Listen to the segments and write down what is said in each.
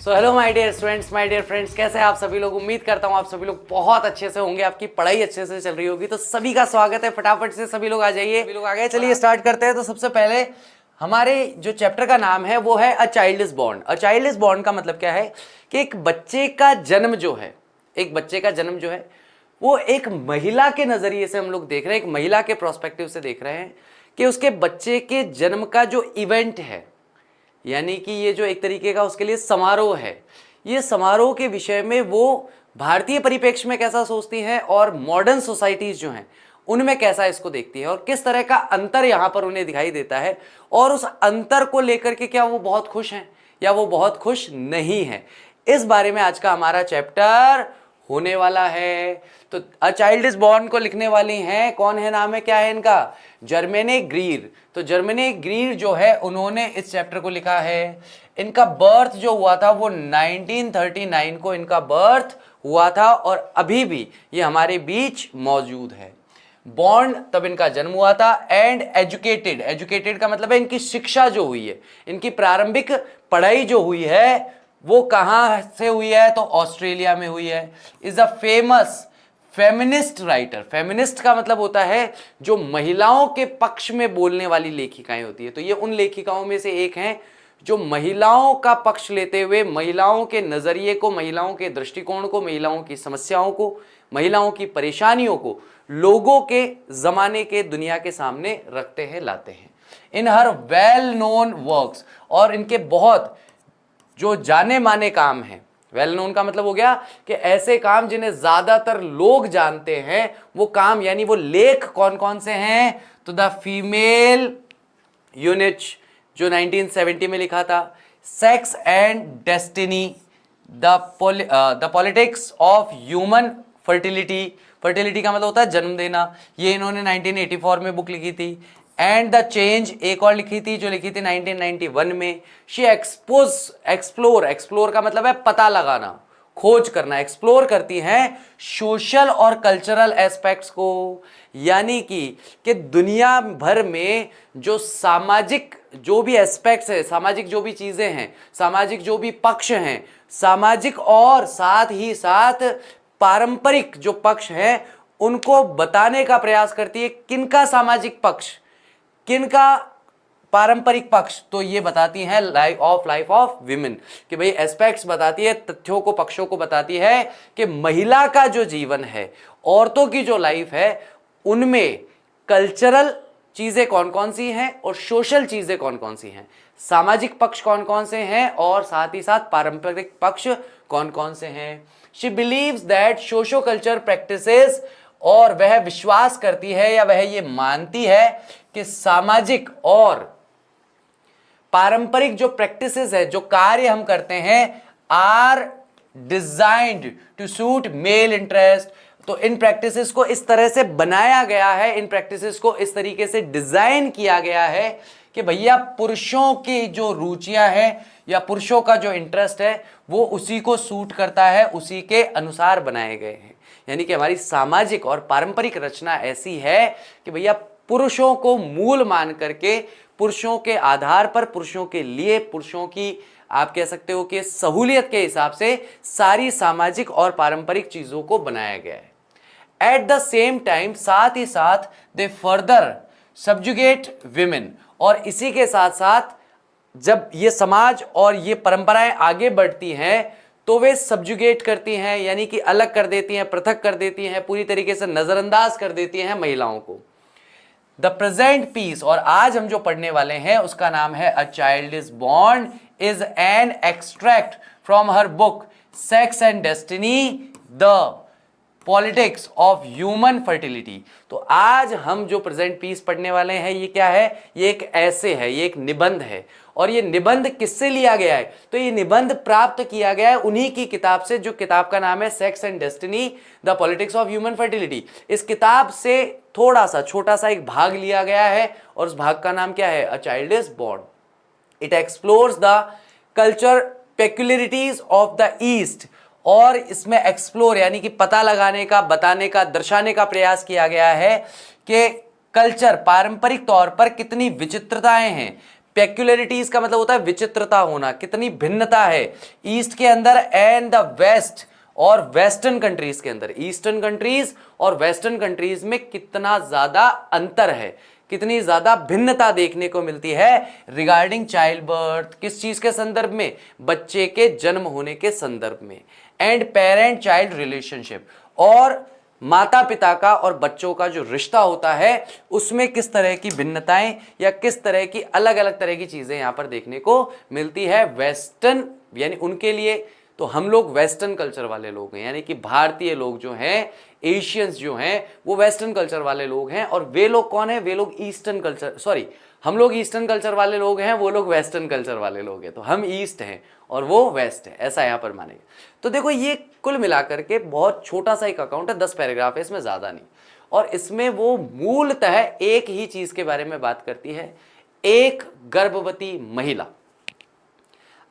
So hello my dear students, my dear friends, कैसे हैं आप सभी लोग। उम्मीद करता हूं आप सभी लोग बहुत अच्छे से होंगे, आपकी पढ़ाई अच्छे से चल रही होगी। तो सभी का स्वागत है, फटाफट से सभी लोग आ जाइए। सभी लोग आ गए, चलिए स्टार्ट करते हैं। तो सबसे पहले हमारे जो चैप्टर का नाम है वो है a child is born. A child is born का मतलब क्या है कि एक बच्चे का जन्म जो है, एक बच्चे का जन्म जो है वो एक महिला के नजरिए से हम लोग देख रहे हैं, एक महिला के प्रोस्पेक्टिव से देख रहे हैं कि उसके बच्चे के जन्म का जो इवेंट है, यानी कि ये जो एक तरीके का उसके लिए समारोह है, ये समारोह के विषय में वो भारतीय परिप्रेक्ष्य में कैसा सोचती है और मॉडर्न सोसाइटीज जो हैं उनमें कैसा इसको देखती है और किस तरह का अंतर यहाँ पर उन्हें दिखाई देता है, और उस अंतर को लेकर के क्या वो बहुत खुश हैं या वो बहुत खुश नहीं है, इस बारे में आज का हमारा चैप्टर होने वाला है। तो अ चाइल्ड इज बॉर्न को लिखने वाली हैं, कौन है, नाम है क्या है इनका, जर्मेने ग्रीर। तो जर्मेने ग्रीर जो है उन्होंने इस चैप्टर को लिखा है। इनका बर्थ जो हुआ था वो 1939 को इनका बर्थ हुआ था और अभी भी ये हमारे बीच मौजूद है। बॉर्न तब इनका जन्म हुआ था। एंड एजुकेटेड, एजुकेटेड का मतलब है इनकी शिक्षा जो हुई है, इनकी प्रारंभिक पढ़ाई जो हुई है वो कहां से हुई है, तो ऑस्ट्रेलिया में हुई है। Is a famous feminist writer. Feminist का मतलब होता है जो महिलाओं के पक्ष में बोलने वाली लेखिकाएं होती है। तो ये उन लेखिकाओं में से एक हैं जो महिलाओं का पक्ष लेते हुए महिलाओं के नजरिए को, महिलाओं के दृष्टिकोण को, महिलाओं की समस्याओं को, महिलाओं की परेशानियों को लोगों के जमाने के दुनिया के सामने रखते हैं, लाते हैं। इन हर वेल नोन वर्क्स, और इनके बहुत जो जाने माने काम हैं, वेल नोन का मतलब हो गया कि ऐसे काम जिन्हें ज्यादातर लोग जानते हैं, वो काम यानी वो लेख कौन कौन से हैं, तो द फीमेल यूनिट जो 1970 में लिखा था, sex and destiny, the politics of human fertility, fertility का मतलब होता है जन्म देना, ये इन्होंने 1984 में बुक लिखी थी। एंड द चेंज एक और लिखी थी जो लिखी थी 1991 में। शी एक्सप्लोर का मतलब है पता लगाना, खोज करना, एक्सप्लोर करती हैं सोशल और कल्चरल एस्पेक्ट्स को, यानी कि दुनिया भर में जो सामाजिक जो भी एस्पेक्ट्स है, सामाजिक जो भी चीजें हैं, सामाजिक जो भी पक्ष हैं, सामाजिक और साथ ही साथ पारंपरिक जो पक्ष हैं उनको बताने का प्रयास करती है। किनका सामाजिक पक्ष, किनका पारंपरिक पक्ष, तो ये बताती हैं लाइफ ऑफ विमेन, कि भाई एस्पेक्ट्स बताती है, तथ्यों को, पक्षों को बताती है कि महिला का जो जीवन है, औरतों की जो लाइफ है, उनमें कल्चरल चीजें कौन कौन सी हैं और सोशल चीजें कौन कौन सी हैं, सामाजिक पक्ष कौन कौन से हैं और साथ ही साथ पारंपरिक पक्ष कौन कौन से हैं। She believes that socio culture practices, और वह विश्वास करती है या वह ये मानती है कि सामाजिक और पारंपरिक जो प्रैक्टिसेस है, जो कार्य हम करते हैं, are designed to suit male interest. तो इन प्रैक्टिसेस को इस तरह से बनाया गया है, इन प्रैक्टिसेस को इस तरीके से डिजाइन किया गया है कि भैया पुरुषों की जो रुचियां हैं या पुरुषों का जो इंटरेस्ट है वो उसी को सूट करता है, उसी के अनुसार बनाए गए हैं। यानी कि हमारी सामाजिक और पारंपरिक रचना ऐसी है कि भैया पुरुषों को मूल मान करके, पुरुषों के आधार पर, पुरुषों के लिए, पुरुषों की आप कह सकते हो कि सहूलियत के हिसाब से सारी सामाजिक और पारंपरिक चीजों को बनाया गया है। एट द सेम टाइम, साथ ही साथ दे फर्दर सब्जुगेट विमेन, और इसी के साथ साथ जब ये समाज और ये परंपराएं आगे बढ़ती हैं तो वे सब्जुगेट करती हैं, यानी कि अलग कर देती हैं, पृथक कर देती हैं, पूरी तरीके से नजरअंदाज कर देती हैं महिलाओं को। द प्रेजेंट पीस, और आज हम जो पढ़ने वाले हैं उसका नाम है a child is born, is an extract from her book sex and destiny, the politics of human fertility. तो आज हम जो प्रेजेंट पीस पढ़ने वाले हैं ये क्या है, ये एक ऐसे है, ये एक निबंध है। और ये निबंध किससे लिया गया है, तो ये निबंध प्राप्त किया गया है उन्हीं की किताब से, जो किताब का नाम है sex and destiny, the politics of human fertility. इस किताब से थोड़ा सा छोटा सा एक भाग लिया गया है और उस भाग का नाम क्या है, a child is born. It explores the culture peculiarities of the east, और इसमें एक्सप्लोर यानी कि पता लगाने का, बताने का, दर्शाने का प्रयास किया गया है कि कल्चर पारंपरिक तौर पर कितनी विचित्रताएं हैं, पेक्युलरिटीज का मतलब होता है विचित्रता होना, कितनी भिन्नता है ईस्ट के अंदर एंड द वेस्ट और वेस्टर्न कंट्रीज के अंदर। ईस्टर्न कंट्रीज और वेस्टर्न कंट्रीज में कितना ज्यादा अंतर है, कितनी ज्यादा भिन्नता देखने को मिलती है रिगार्डिंग चाइल्ड बर्थ, किस चीज के संदर्भ में, बच्चे के जन्म होने के संदर्भ में, एंड पेरेंट चाइल्ड रिलेशनशिप, और माता पिता का और बच्चों का जो रिश्ता होता है उसमें किस तरह की भिन्नताएं या किस तरह की अलग अलग तरह की चीजें यहां पर देखने को मिलती है वेस्टर्न, यानी उनके लिए। तो हम लोग वेस्टर्न कल्चर वाले लोग हैं, यानी कि भारतीय लोग जो हैं, एशियंस जो हैं, वो वेस्टर्न कल्चर वाले लोग हैं, और वे लोग कौन है, वे लोग ईस्टर्न कल्चर, सॉरी हम लोग ईस्टर्न कल्चर वाले लोग हैं, वो लोग वेस्टर्न कल्चर वाले लोग हैं। तो हम ईस्ट हैं और वो वेस्ट है, ऐसा यहां पर मानेंगे। तो देखो ये कुल मिलाकर के बहुत छोटा सा एक अकाउंट है, 10 पैराग्राफ है, इसमें ज्यादा नहीं, और इसमें वो मूलतः एक ही चीज के बारे में बात करती है, एक गर्भवती महिला।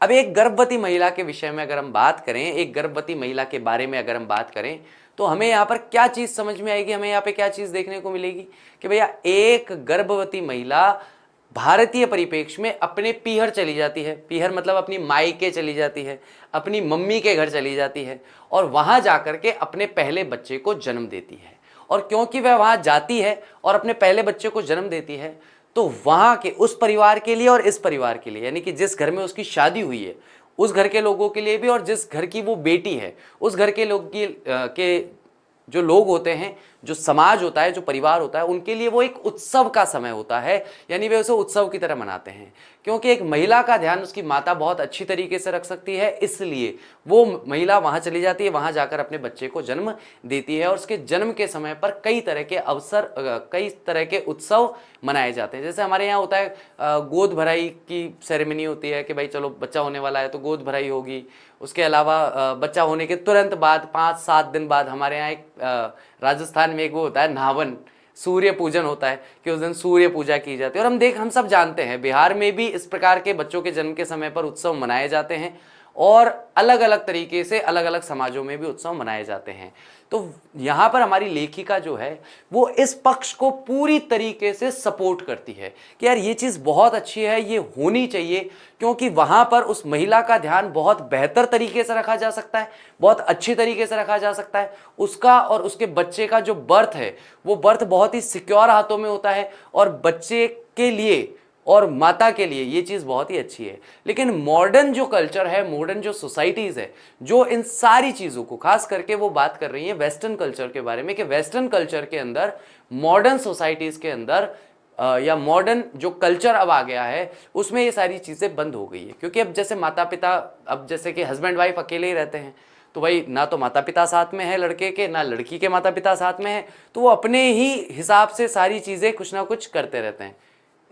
अब एक गर्भवती महिला के विषय में अगर हम बात करें, एक गर्भवती महिला के बारे में अगर हम बात करें, तो हमें यहाँ पर क्या चीज समझ में आएगी, हमें यहाँ पे क्या चीज देखने को मिलेगी कि भैया एक गर्भवती महिला भारतीय परिप्रेक्ष्य में अपने पीहर चली जाती है, पीहर मतलब अपनी मायके चली जाती है, अपनी मम्मी के घर चली जाती है, और वहां जाकर के अपने पहले बच्चे को जन्म देती है। और क्योंकि वह वहां जाती है और अपने पहले बच्चे को जन्म देती है, तो वहां के उस परिवार के लिए और इस परिवार के लिए, यानी कि जिस घर में उसकी शादी हुई है उस घर के लोगों के लिए भी, और जिस घर की वो बेटी है उस घर के लोग के जो लोग होते हैं, जो समाज होता है, जो परिवार होता है, उनके लिए वो एक उत्सव का समय होता है, यानी वे उसे उत्सव की तरह मनाते हैं। क्योंकि एक महिला का ध्यान उसकी माता बहुत अच्छी तरीके से रख सकती है, इसलिए वो महिला वहां चली जाती है, वहां जाकर अपने बच्चे को जन्म देती है, और उसके जन्म के समय पर कई तरह के अवसर, कई तरह के उत्सव मनाए जाते हैं। जैसे हमारे यहाँ होता है गोद भराई की सेरेमनी होती है कि भाई चलो बच्चा होने वाला है तो गोद भराई होगी। उसके अलावा बच्चा होने के तुरंत बाद 5-7 दिन बाद हमारे यहाँ एक राजस्थान में एक वो होता है नावन, सूर्य पूजन होता है कि उस दिन सूर्य पूजा की जाती है। और हम सब जानते हैं बिहार में भी इस प्रकार के बच्चों के जन्म के समय पर उत्सव मनाए जाते हैं, और अलग अलग तरीके से अलग अलग समाजों में भी उत्सव मनाए जाते हैं। तो यहाँ पर हमारी लेखिका जो है वो इस पक्ष को पूरी तरीके से सपोर्ट करती है कि यार ये चीज़ बहुत अच्छी है, ये होनी चाहिए, क्योंकि वहाँ पर उस महिला का ध्यान बहुत बेहतर तरीके से रखा जा सकता है, बहुत अच्छी तरीके से रखा जा सकता है। उसका और उसके बच्चे का जो बर्थ है वो बर्थ बहुत ही सिक्योर हाथों में होता है, और बच्चे के लिए और माता के लिए ये चीज़ बहुत ही अच्छी है। लेकिन मॉडर्न जो कल्चर है, मॉडर्न जो सोसाइटीज़ है, जो इन सारी चीज़ों को खास करके वो बात कर रही है वेस्टर्न कल्चर के बारे में, कि वेस्टर्न कल्चर के अंदर, मॉडर्न सोसाइटीज़ के अंदर या मॉडर्न जो कल्चर अब आ गया है उसमें ये सारी चीज़ें बंद हो गई है। क्योंकि अब जैसे माता पिता, अब जैसे कि हस्बैंड वाइफ अकेले ही रहते हैं, तो भाई ना तो माता पिता साथ में है लड़के के, ना लड़की के माता पिता साथ में है, तो वो अपने ही हिसाब से सारी चीज़ें कुछ ना कुछ करते रहते हैं।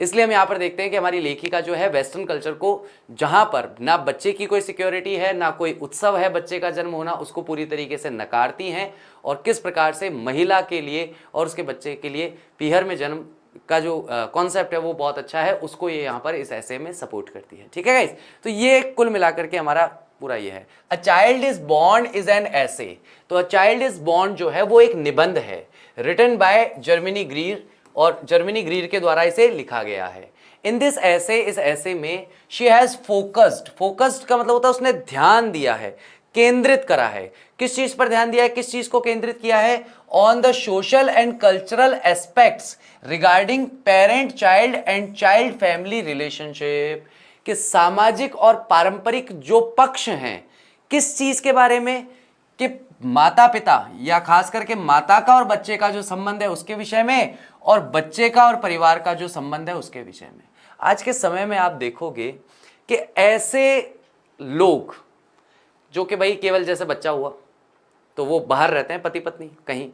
इसलिए हम यहाँ पर देखते हैं कि हमारी लेखिका जो है वेस्टर्न कल्चर को, जहाँ पर ना बच्चे की कोई सिक्योरिटी है, ना कोई उत्सव है बच्चे का जन्म होना, उसको पूरी तरीके से नकारती हैं, और किस प्रकार से महिला के लिए और उसके बच्चे के लिए पीहर में जन्म का जो कॉन्सेप्ट है वो बहुत अच्छा है, उसको ये यहाँ पर इस ऐसे में सपोर्ट करती है। ठीक है गाइस, तो ये कुल मिलाकर के हमारा पूरा ये है। A child is born is an ऐसे। तो अ चाइल्ड इज बॉर्न जो है वो एक निबंध है, रिटन बाय जर्मनी ग्रीर, और जर्मनी ग्रीर के द्वारा इसे लिखा गया है। इन दिस ऐसे, इस ऐसे में शी हैज फोकस्ड, फोकस्ड का मतलब होता है उसने ध्यान दिया है, केंद्रित करा है। किस चीज पर ध्यान दिया है, किस चीज को केंद्रित किया है? On the social and cultural aspects regarding parent child and child family relationship, कि सामाजिक और पारंपरिक जो पक्ष हैं किस चीज के बारे में, कि माता पिता या खास करके माता का और बच्चे का जो संबंध है उसके विषय में, और बच्चे का और परिवार का जो संबंध है उसके विषय में। आज के समय में आप देखोगे कि ऐसे लोग जो कि भाई केवल जैसे बच्चा हुआ तो वो बाहर रहते हैं, पति पत्नी कहीं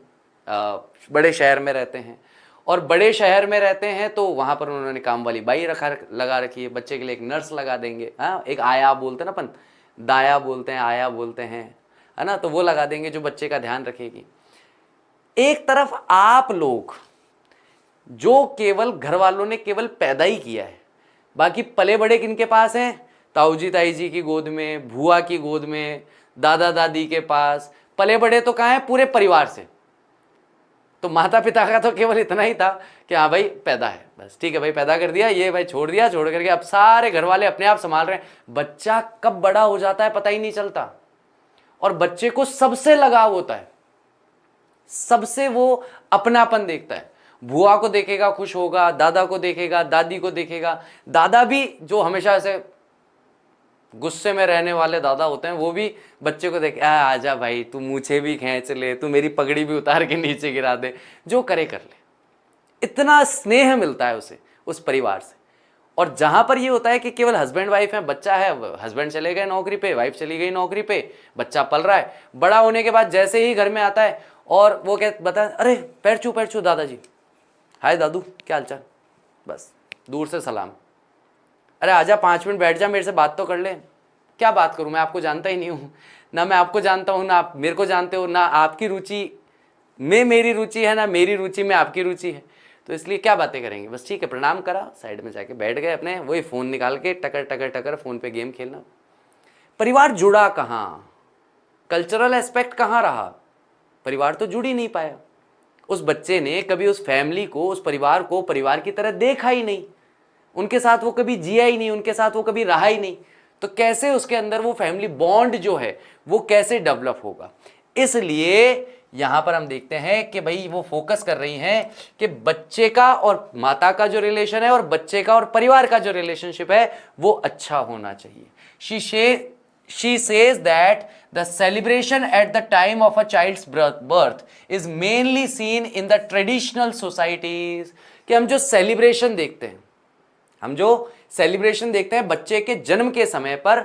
बड़े शहर में रहते हैं, और बड़े शहर में रहते हैं तो वहां पर उन्होंने काम वाली बाई लगा रखी है, बच्चे के लिए एक नर्स लगा देंगे, हाँ एक आया बोलते हैं ना अपन, दाया बोलते हैं, आया बोलते हैं, है ना, तो वो लगा देंगे जो बच्चे का ध्यान रखेगी। एक तरफ आप लोग जो केवल घर वालों ने केवल पैदा ही किया है, बाकी पले बड़े किनके पास हैं? ताऊजी ताई जी की गोद में, भुआ की गोद में, दादा दादी के पास, पले बड़े तो कहाँ हैं? पूरे परिवार से। तो माता पिता का तो केवल इतना ही था कि हाँ भाई पैदा है, बस ठीक है भाई, पैदा कर दिया, ये भाई छोड़ दिया, छोड़ करके अब सारे घर वाले अपने आप संभाल रहे हैं। बच्चा कब बड़ा हो जाता है पता ही नहीं चलता, और बच्चे को सबसे लगाव होता है, सबसे वो अपनापन देखता है। बुआ को देखेगा खुश होगा, दादा को देखेगा, दादी को देखेगा। दादा भी जो हमेशा ऐसे गुस्से में रहने वाले दादा होते हैं, वो भी बच्चे को देख आजा भाई, तू मूछे भी खींच ले, तू मेरी पगड़ी भी उतार के नीचे गिरा दे, जो करे कर ले। इतना स्नेह मिलता है उसे उस परिवार से। और जहां पर ये होता है कि केवल हस्बैंड वाइफ है, बच्चा है, हस्बैंड चले गए नौकरी पे, वाइफ चली गई नौकरी पे, बच्चा पल रहा है, बड़ा होने के बाद जैसे ही घर में आता है और वो क्या बता, अरे पैर छू दादाजी, हाय दादू क्या हालचाल, बस दूर से सलाम। अरे आजा 5 मिनट बैठ जा, मेरे से बात तो कर ले। क्या बात करूं, मैं आपको जानता ही नहीं हूं, ना मैं आपको जानता हूं, ना आप मेरे को जानते हो, ना आपकी रुचि में मेरी रुचि है, ना मेरी रुचि में आपकी रुचि है, तो इसलिए क्या बातें करेंगे। बस ठीक है, प्रणाम करा, साइड में जाके बैठ गए अपने, वही फ़ोन निकाल के टकर टकर टकर फ़ोन पे गेम खेलना। परिवार जुड़ा कहाँ, कल्चरल एस्पेक्ट कहाँ रहा, परिवार तो जुड़ ही नहीं पाया। उस बच्चे ने कभी उस फैमिली को, उस परिवार को परिवार की तरह देखा ही नहीं, उनके साथ वो कभी जिया ही नहीं, उनके साथ वो कभी रहा ही नहीं, तो कैसे उसके अंदर वो फैमिली बॉन्ड जो है वो कैसे डेवलप होगा। इसलिए यहां पर हम देखते हैं कि भाई वो फोकस कर रही हैं कि बच्चे का और माता का जो रिलेशन है और बच्चे का और परिवार का जो रिलेशनशिप है वो अच्छा होना चाहिए। She says that the celebration at the time of a child's birth is mainly seen in the traditional societies। कि हम जो सेलिब्रेशन देखते हैं बच्चे के जन्म के समय पर,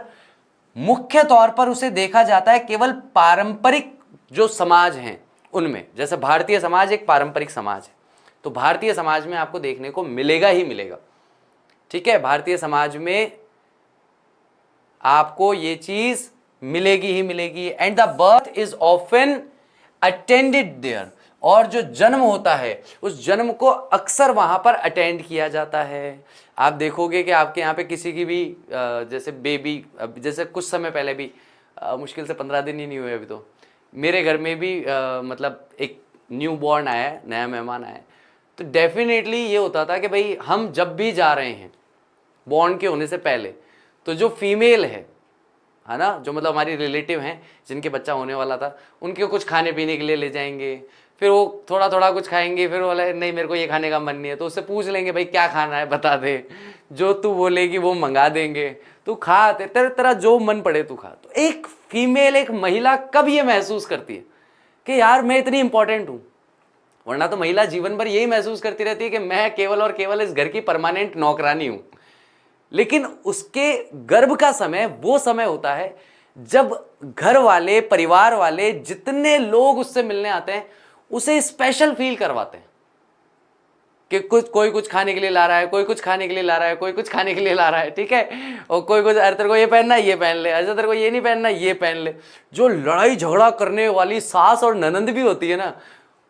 मुख्य तौर पर उसे देखा जाता है केवल पारंपरिक जो समाज हैं उनमें। जैसे भारतीय समाज एक पारंपरिक समाज है, तो भारतीय समाज में आपको देखने को मिलेगा ही मिलेगा, ठीक है, भारतीय समाज में आपको ये चीज मिलेगी ही मिलेगी। And the birth is often attended there, और जो जन्म होता है उस जन्म को अक्सर वहां पर अटेंड किया जाता है। आप देखोगे कि आपके यहाँ पे किसी की भी जैसे बेबी, जैसे कुछ समय पहले भी मुश्किल से 15 दिन ही नहीं हुए अभी, तो मेरे घर में भी मतलब एक न्यू बॉर्न आया है, नया मेहमान आया है, तो डेफिनेटली ये होता था कि भाई हम जब भी जा रहे हैं बॉर्न के होने से पहले, तो जो फीमेल है ना, जो मतलब हमारी रिलेटिव हैं जिनके बच्चा होने वाला था, उनके कुछ खाने पीने के लिए ले जाएंगे, फिर वो थोड़ा थोड़ा कुछ खाएंगे, फिर वो बोले नहीं मेरे को ये खाने का मन नहीं है, तो उससे पूछ लेंगे भाई क्या खाना है बता दे, जो तू बोलेगी वो मंगा देंगे, तू खा, तेरे तेरा जो मन पड़े तू खा। तो एक फीमेल, एक महिला कब ये महसूस करती है कि यार मैं इतनी इंपॉर्टेंट हूँ, वरना तो महिला जीवन भर यही महसूस करती रहती है कि मैं केवल और केवल इस घर की परमानेंट नौकरानी हूँ। लेकिन उसके गर्भ का समय वो समय होता है जब घर वाले, परिवार वाले, जितने लोग उससे मिलने आते हैं उसे स्पेशल फील करवाते हैं कि कोई कुछ खाने के लिए ला रहा है, कोई कुछ खाने के लिए ला रहा है, कोई कुछ खाने के लिए ला रहा है, ठीक है, और कोई कुछ, अरे तेरे को ये पहनना है ये पहन ले, अच्छा तेरे को ये नहीं पहनना ये पहन ले। जो लड़ाई झगड़ा करने वाली सास और ननंद भी होती है ना,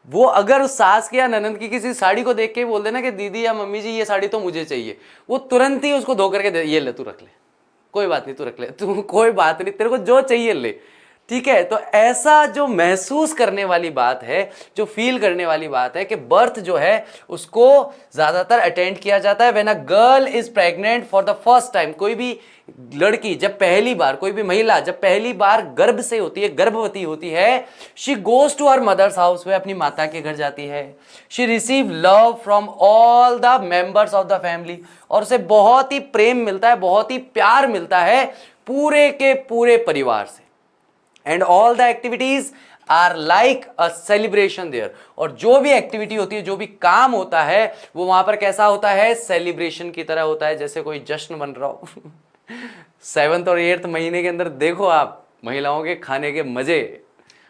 वो अगर उस सास की या ननंद की किसी साड़ी को देख के बोल देना कि दीदी या मम्मी जी ये साड़ी तो मुझे चाहिए, वो तुरंत ही उसको धो करके दे, ये ले तू रख ले, कोई बात नहीं तू रख ले, तू कोई बात नहीं, तेरे को जो चाहिए ले, ठीक है। तो ऐसा जो महसूस करने वाली बात है, जो फील करने वाली बात है कि बर्थ जो है उसको ज्यादातर अटेंड किया जाता है when a girl is pregnant for the first time. कोई भी लड़की जब पहली बार, कोई भी महिला जब पहली बार गर्भ से होती है, गर्भवती होती है, she goes to her mother's house, वह अपनी माता के घर जाती है। She receive love from all the members of the family, और उसे बहुत ही प्रेम मिलता है, बहुत ही प्यार मिलता है पूरे के पूरे परिवार से। And all the activities are like a celebration there, और जो भी एक्टिविटी होती है, जो भी काम होता है वो वहां पर कैसा होता है, सेलिब्रेशन की तरह होता है, जैसे कोई जश्न बन रहा हो। 7th और 8th महीने के अंदर देखो आप महिलाओं के खाने के मजे,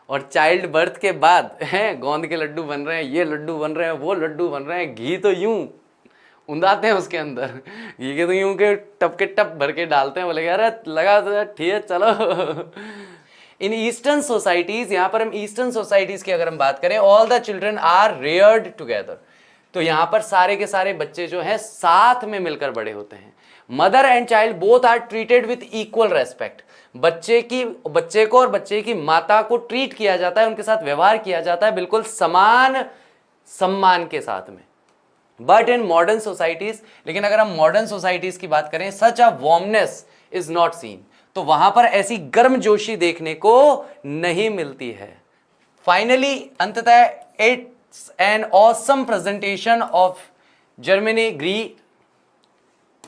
और चाइल्ड बर्थ के बाद हैं गोंद के लड्डू बन रहे हैं, ये लड्डू बन रहे हैं, वो लड्डू बन रहे हैं, घी तो यूं उंदाते हैं उसके अंदर, घी के तो यूं के टप भर के डालते हैं, बोले अरे लगा तो ठीक है चलो। इन ईस्टर्न सोसाइटीज, यहाँ पर हम ईस्टर्न सोसाइटीज की अगर हम बात करें, all the children are reared together, तो यहाँ पर सारे के सारे बच्चे जो हैं साथ में मिलकर बड़े होते हैं। Mother and child both are treated with equal respect, बच्चे को और बच्चे की माता को ट्रीट किया जाता है, उनके साथ व्यवहार किया जाता है बिल्कुल समान सम्मान के साथ में। बट इन मॉडर्न सोसाइटीज, लेकिन अगर हम मॉडर्न सोसाइटीज की बात करें, सच अ वार्मनेस इज नॉट सीन, तो वहां पर ऐसी गर्मजोशी देखने को नहीं मिलती है। फाइनली अंततः it's an awesome presentation of Germaine Greer,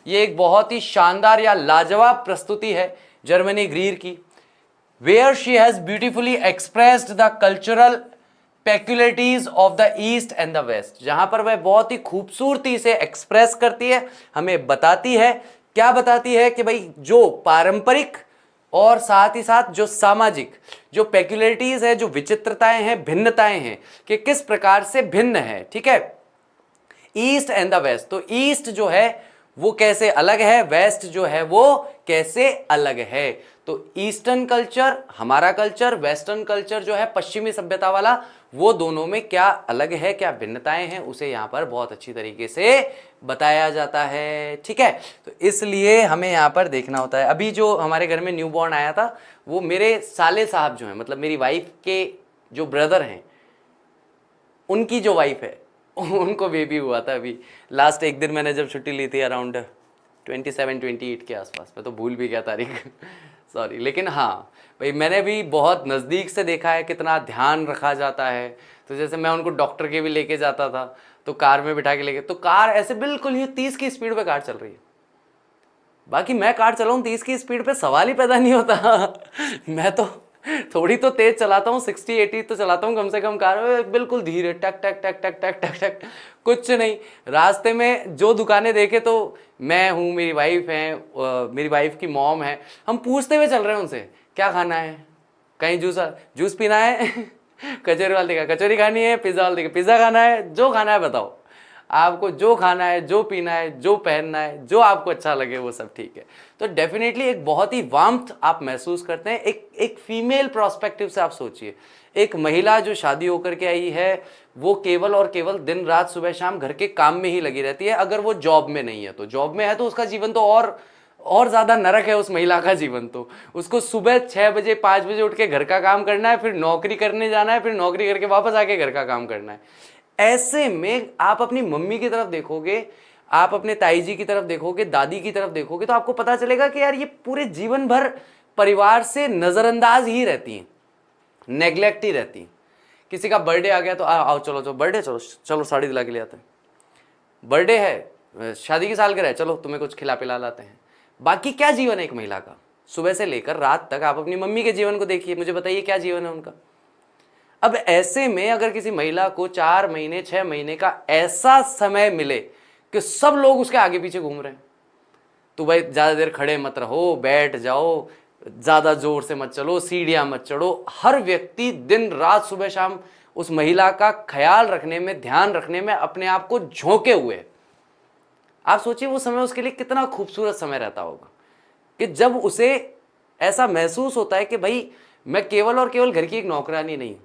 ये एक बहुत ही शानदार या लाजवाब प्रस्तुति है जर्मनी ग्रीर की, where she has beautifully expressed the cultural peculiarities of the East and the West, जहां पर वह बहुत ही खूबसूरती से एक्सप्रेस करती है, हमें बताती है, क्या बताती है कि भाई जो पारंपरिक और साथ ही साथ जो सामाजिक जो पेक्युलरिटीज है, जो विचित्रताएं हैं, भिन्नताएं हैं, कि किस प्रकार से भिन्न है। ठीक है, ईस्ट एंड द वेस्ट, तो ईस्ट जो है वो कैसे अलग है, वेस्ट जो है वो कैसे अलग है। तो ईस्टर्न कल्चर हमारा कल्चर, वेस्टर्न कल्चर जो है पश्चिमी सभ्यता वाला, वो दोनों में क्या अलग है, क्या भिन्नताएं हैं, उसे यहां पर बहुत अच्छी तरीके से बताया जाता है। ठीक है, तो इसलिए हमें यहां पर देखना होता है। अभी जो हमारे घर में न्यू बॉर्न आया था, वो मेरे साले साहब जो हैं, मतलब मेरी वाइफ के जो ब्रदर हैं, उनकी जो वाइफ है, उनको बेबी हुआ था अभी लास्ट एक दिन। मैंने जब छुट्टी ली थी अराउंड 27-28 के आसपास, मैं तो भूल भी गया तारीख सॉरी। लेकिन हाँ भाई, मैंने भी बहुत नज़दीक से देखा है कितना ध्यान रखा जाता है। तो जैसे मैं उनको डॉक्टर के भी लेके जाता था, तो कार में बिठा के लेके, तो कार ऐसे बिल्कुल ही 30 की स्पीड पे कार चल रही है। बाकी मैं कार चलाऊँ 30 की स्पीड पे, सवाल ही पैदा नहीं होता मैं तो थोड़ी तो तेज चलाता हूँ, 60-80 तो चलाता हूँ कम से कम कार में, बिल्कुल धीरे, टक टक टक टक टक टक टक, कुछ नहीं। रास्ते में जो दुकानें देखे, तो मैं हूँ, मेरी वाइफ है, मेरी वाइफ की मॉम है, हम पूछते हुए चल रहे हैं उनसे क्या खाना है, कहीं जूस पीना है कचौरी वाले देखा कचौरी खानी है, पिज़्ज़ा वाले देखा पिज़्ज़ा खाना है, जो खाना है बताओ, आपको जो खाना है, जो पीना है, जो पहनना है, जो आपको अच्छा लगे वो सब ठीक है। तो डेफिनेटली एक बहुत ही वार्मथ आप महसूस करते हैं। एक फीमेल प्रोस्पेक्टिव से आप सोचिए, एक महिला जो शादी होकर के आई है, वो केवल और केवल दिन रात सुबह शाम घर के काम में ही लगी रहती है। अगर वो जॉब में नहीं है, तो जॉब में है तो उसका जीवन तो और ज़्यादा नरक है उस महिला का जीवन। तो उसको सुबह 6 बजे 5 बजे उठ के घर का काम करना है, फिर नौकरी करने जाना है, फिर नौकरी करके वापस आके घर का काम करना है। ऐसे में आप अपनी मम्मी की तरफ देखोगे, आप अपने ताई जी की तरफ देखोगे, दादी की तरफ देखोगे, तो आपको पता चलेगा कि यार ये पूरे जीवन भर परिवार से नज़रअंदाज ही रहती हैं, नेग्लेक्ट ही रहती हैं। किसी का बर्थडे आ गया तो आओ चलो चलो बर्थडे, चलो साड़ी दिला के ले आते हैं, बर्थडे है, शादी की सालगिरह है, चलो तुम्हें कुछ खिला पिला लाते हैं। बाकी क्या जीवन है एक महिला का, सुबह से लेकर रात तक। आप अपनी मम्मी के जीवन को देखिए, मुझे बताइए क्या जीवन है उनका। अब ऐसे में अगर किसी महिला को 4 महीने 6 महीने का ऐसा समय मिले कि सब लोग उसके आगे पीछे घूम रहे हैं, तो भाई ज़्यादा देर खड़े मत रहो, बैठ जाओ, ज़्यादा जोर से मत चलो, सीढ़ियाँ मत चढ़ो। हर व्यक्ति दिन रात सुबह शाम उस महिला का ख्याल रखने में, ध्यान रखने में अपने आप को झोंके हुए। आप सोचिए वो समय उसके लिए कितना खूबसूरत समय रहता होगा, कि जब उसे ऐसा महसूस होता है कि भाई मैं केवल और केवल घर की एक नौकरानी नहीं हूँ,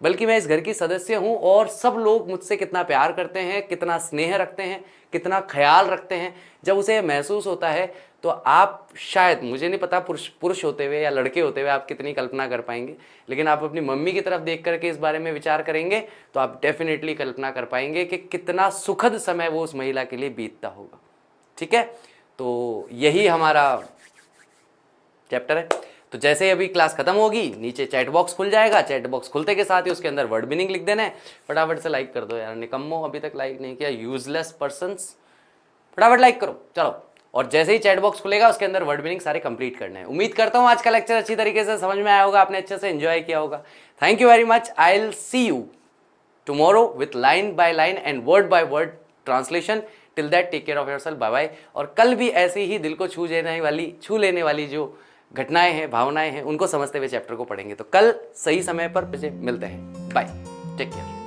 बल्कि मैं इस घर की सदस्य हूं, और सब लोग मुझसे कितना प्यार करते हैं, कितना स्नेह रखते हैं, कितना ख्याल रखते हैं। जब उसे महसूस होता है, तो आप शायद, मुझे नहीं पता पुरुष होते हुए या लड़के होते हुए आप कितनी कल्पना कर पाएंगे, लेकिन आप अपनी मम्मी की तरफ देख करके इस बारे में विचार करेंगे तो आप डेफिनेटली कल्पना कर पाएंगे कि कितना सुखद समय वो उस महिला के लिए बीतता होगा। ठीक है, तो यही हमारा चैप्टर है। तो जैसे ही अभी क्लास खत्म होगी, नीचे चैट बॉक्स खुल जाएगा, चैट बॉक्स खुलते के साथ ही उसके अंदर वर्ड मीनिंग लिख देना है। फटाफट से लाइक कर दो यार, निकम्मो अभी तक लाइक नहीं किया, यूजलेस पर्सन्स, फटाफट लाइक करो चलो। और जैसे ही चैट बॉक्स खुलेगा उसके अंदर वर्ड मीनिंग सारे कंप्लीट करने हैं। उम्मीद करता हूँ आज का लेक्चर अच्छी तरीके से समझ में आया होगा, आपने अच्छे से एंजॉय किया होगा। Thank you very much. I will see you tomorrow with line by line and word by word translation. Till that take care of yourself, bye bye. और कल भी ऐसे ही दिल को छू लेने वाली जो घटनाएं हैं, भावनाएं हैं, उनको समझते हुए चैप्टर को पढ़ेंगे। तो कल सही समय पर मिलते हैं। Bye, take care.